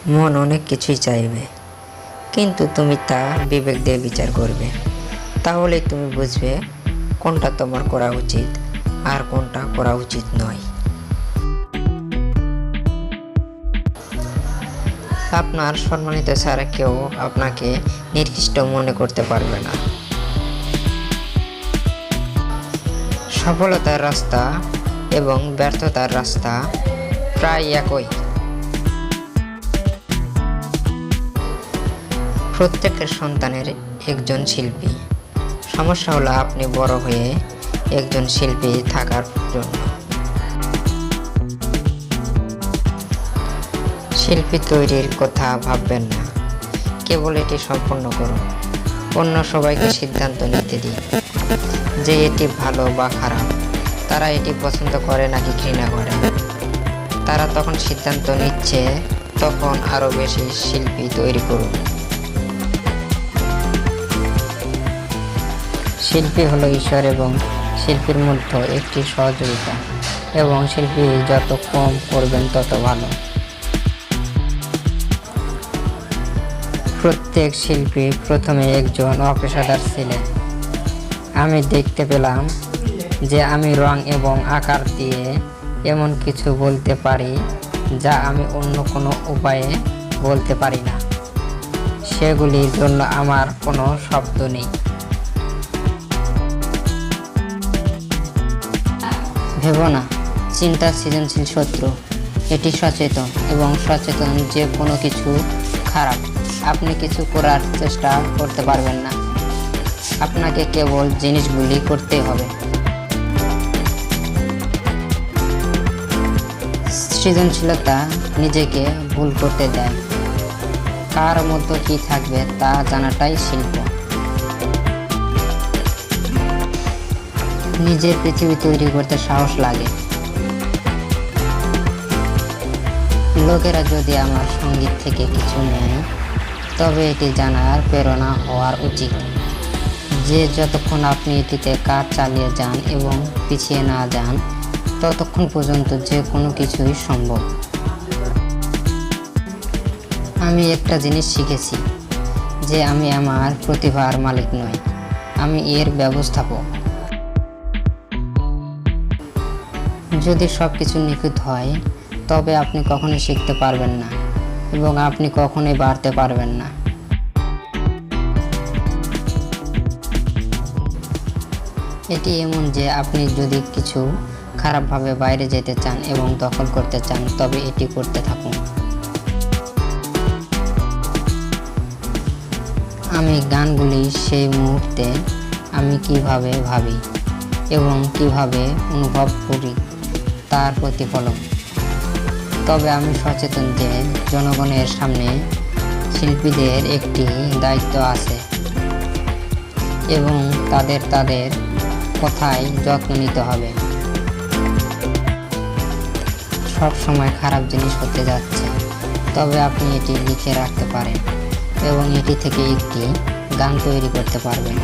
মন অনেক কিছুই চাইবে, কিন্তু তুমি তা বিবেক দিয়ে বিচার করবে। তাহলে তুমি বুঝবে কোনটা তোমার করা উচিত আর কোনটা করা উচিত নয়। আপনার সম্মানিত ছাড়া কেউ আপনাকে নির্দিষ্ট মনে করতে পারবে না। সফলতার রাস্তা এবং ব্যর্থতার রাস্তা প্রায় একই। প্রত্যেকের সন্তানের একজন শিল্পী। সমস্যা হলো আপনি বড় হয়ে একজন শিল্পী থাকার জন্য। শিল্পী তৈরির কথা ভাববেন না, কেবল এটি সম্পন্ন করুন। অন্য সবাইকে সিদ্ধান্ত নিতে দিন যে এটি ভালো বা খারাপ। তারা এটি পছন্দ করে নাকি ঘৃণা করে। তারা তখন সিদ্ধান্ত নিচ্ছে, তখন আরও বেশি শিল্পী তৈরি করুন। শিল্পী হলো ঈশ্বর এবং শিল্পীর মধ্যে একটি সহযোগিতা, এবং শিল্পী যত কম করবেন তত ভালো। প্রত্যেক শিল্পী প্রথমে একজন অপেশাদার ছিলেন। আমি দেখতে পেলাম যে আমি রং এবং আকার দিয়ে এমন কিছু বলতে পারি যা আমি অন্য কোনো উপায়ে বলতে পারি না। সেগুলির জন্য আমার কোনো শব্দ নেই। ভেবো না, চিন্তা সৃজনশীল শত্রু। এটি সচেতন, এবং সচেতন যে কোনো কিছু খারাপ। আপনি কিছু করার চেষ্টা করতে পারবেন না, আপনাকে কেবল জিনিসগুলি করতে হবে। সৃজনশীলতা নিজেকে ভুল করতে দেয়। কার মধ্যে কি থাকবে তা জানাটাই শিল্প। নিজের পৃথিবী তৈরি করতে সাহস লাগে। লোকেরা যদি আমার সঙ্গীত থেকে কিছু নেয়, তবে এটি জানার প্রেরণা হওয়ার উচিত যে যতক্ষণ আপনি এটিতে কাজ চালিয়ে যান এবং পিছিয়ে না যান, ততক্ষণ পর্যন্ত যে কোনো কিছুই সম্ভব। আমি একটা জিনিস শিখেছি, যে আমি আমার প্রতিভার মালিক নই, আমি এর ব্যবস্থাপক। যদি সব কিছু নিখুঁত হয়, তবে আপনি কখনোই শিখতে পারবেন না, এবং আপনি কখনোই বাড়তে পারবেন না। এটি এমন যে আপনি যদি কিছু খারাপভাবে বাইরে যেতে চান এবং দখল করতে চান, তবে এটি করতে থাকুন। আমি গানগুলি সেই মুহূর্তে আমি কিভাবে ভাবি এবং কিভাবে অনুভব করি তার প্রতিফলন। তবে আমি সচেতন যে জনগণের সামনে শিল্পীদের একটি দায়িত্ব আছে, এবং তাদের কথায় যত্ন নিতে হবে। সব সময় খারাপ জিনিস হতে যাচ্ছে, তবে আপনি এটি লিখে রাখতে পারেন এবং এটি থেকে একটি গান তৈরি করতে পারবেন।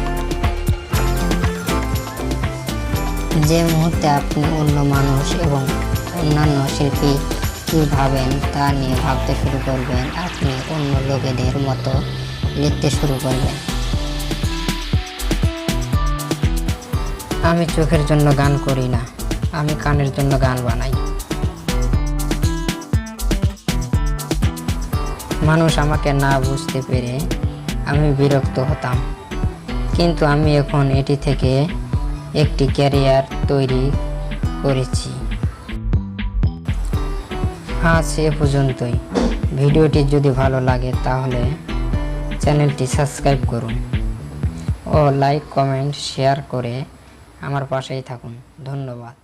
যে মুহূর্তে আপনি অন্য মানুষ এবং অন্যান্য শিল্পী কী ভাবেন তা নিয়ে ভাবতে শুরু করবেন, আপনি অন্য লোকেদের মতো লিখতে শুরু করবেন। আমি চোখের জন্য গান করি না, আমি কানের জন্য গান বানাই। মানুষ আমাকে না বুঝতে পেরে আমি বিরক্ত হতাম, কিন্তু আমি এখন এটি থেকে একটি ক্যারিয়ার তৈরি করেছি। আজ এ পর্যন্তই। ভিডিওটি যদি ভালো লাগে তাহলে চ্যানেলটি সাবস্ক্রাইব করুন ও লাইক, কমেন্ট, শেয়ার করে আমার পাশেই থাকুন। ধন্যবাদ।